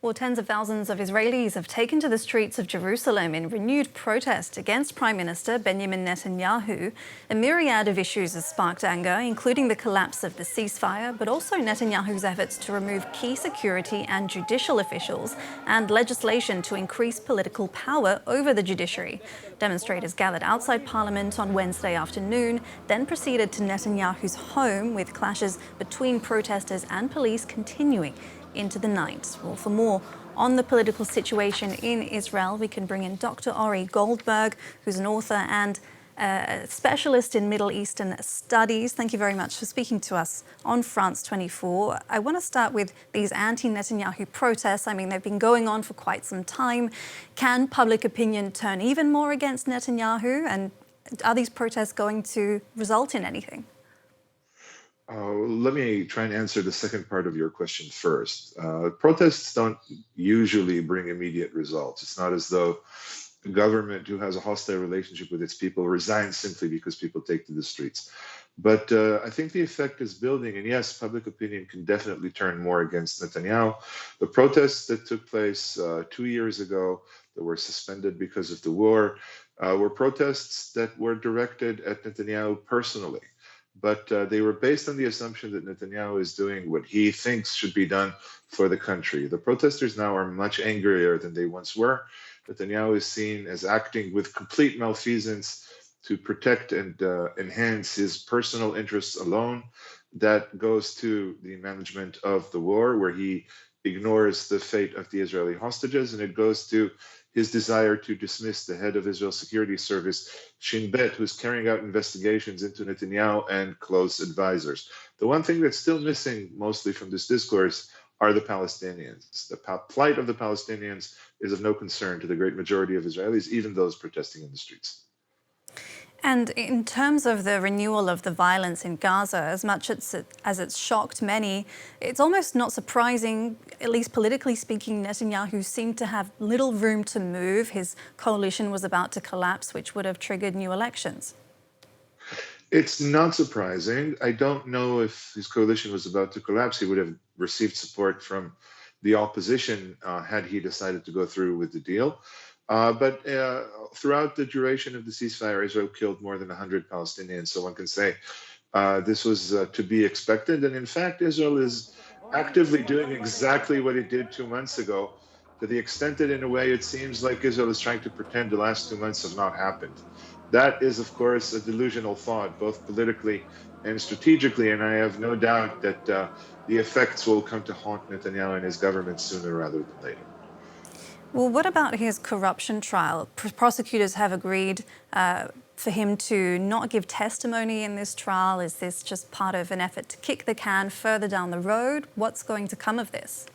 Well, tens of thousands of Israelis have taken to the streets of Jerusalem in renewed protest against Prime Minister Benjamin Netanyahu. A myriad of issues has sparked anger, including the collapse of the ceasefire, but also Netanyahu's efforts to remove key security and judicial officials and legislation to increase political power over the judiciary. Demonstrators gathered outside Parliament on Wednesday afternoon, then proceeded to Netanyahu's home, with clashes between protesters and police continuing into the night. Well, for more on the political situation in Israel, we can bring in Dr. Ori Goldberg, who's an author and a specialist in Middle Eastern studies. Thank you very much for speaking to us on France 24. I want to start with these anti-Netanyahu protests. I mean, they've been going on for quite some time. Can public opinion turn even more against Netanyahu? And are these protests going to result in anything? Let me try and answer the second part of your question first. Protests don't usually bring immediate results. It's not as though a government who has a hostile relationship with its people resigns simply because people take to the streets. But I think the effect is building, and yes, public opinion can definitely turn more against Netanyahu. The protests that took place 2 years ago that were suspended because of the war were protests that were directed at Netanyahu personally. But they were based on the assumption that Netanyahu is doing what he thinks should be done for the country. The protesters now are much angrier than they once were. Netanyahu is seen as acting with complete malfeasance to protect and enhance his personal interests alone. That goes to the management of the war, where he ignores the fate of the Israeli hostages, and it goes to his desire to dismiss the head of Israel's security service, Shin Bet, who's carrying out investigations into Netanyahu and close advisors. The one thing that's still missing mostly from this discourse are the Palestinians. The plight of the Palestinians is of no concern to the great majority of Israelis, even those protesting in the streets. And in terms of the renewal of the violence in Gaza, as much as it's shocked many, it's almost not surprising, at least politically speaking. Netanyahu seemed to have little room to move. His coalition was about to collapse, which would have triggered new elections. It's not surprising. I don't know if his coalition was about to collapse. He would have received support from the opposition had he decided to go through with the deal. But throughout the duration of the ceasefire, Israel killed more than 100 Palestinians. So one can say this was to be expected. And in fact, Israel is actively doing exactly what it did 2 months ago, to the extent that in a way it seems like Israel is trying to pretend the last 2 months have not happened. That is, of course, a delusional thought, both politically and strategically. And I have no doubt that the effects will come to haunt Netanyahu and his government sooner rather than later. Well, what about his corruption trial? Prosecutors have agreed for him to not give testimony in this trial. Is this just part of an effort to kick the can further down the road? What's going to come of this?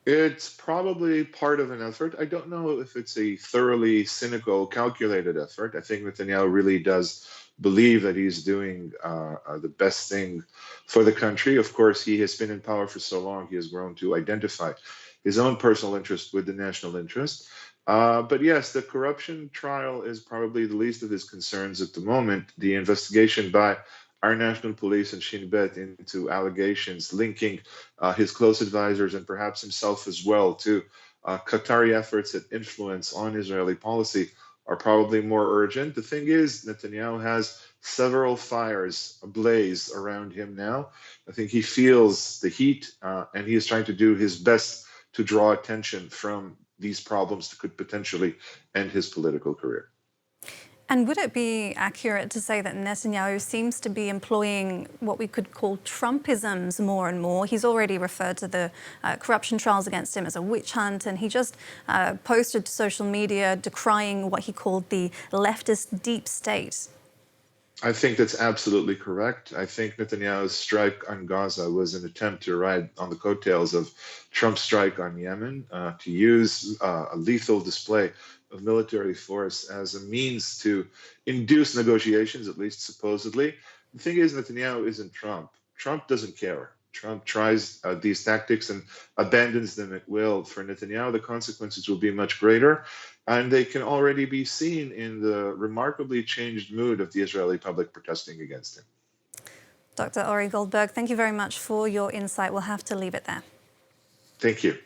It's probably part of an effort. I don't know if it's a thoroughly cynical, calculated effort. I think Netanyahu really does believe that he's doing the best thing for the country. Of course, he has been in power for so long, he has grown to identify his own personal interest with the national interest. But yes, the corruption trial is probably the least of his concerns at the moment. The investigation by our national police and Shin Bet into allegations linking his close advisors and perhaps himself as well to Qatari efforts at influence on Israeli policy are probably more urgent. The thing is, Netanyahu has several fires ablaze around him now. I think he feels the heat and he is trying to do his best to draw attention from these problems that could potentially end his political career. And would it be accurate to say that Netanyahu seems to be employing what we could call Trumpisms more and more? He's already referred to the corruption trials against him as a witch hunt, and he just posted to social media decrying what he called the leftist deep state. I think that's absolutely correct. I think Netanyahu's strike on Gaza was an attempt to ride on the coattails of Trump's strike on Yemen, to use a lethal display of military force as a means to induce negotiations, at least supposedly. The thing is, Netanyahu isn't Trump. Trump doesn't care. Trump tries these tactics and abandons them at will. For Netanyahu, the consequences will be much greater, and they can already be seen in the remarkably changed mood of the Israeli public protesting against him. Dr. Ori Goldberg, thank you very much for your insight. We'll have to leave it there. Thank you.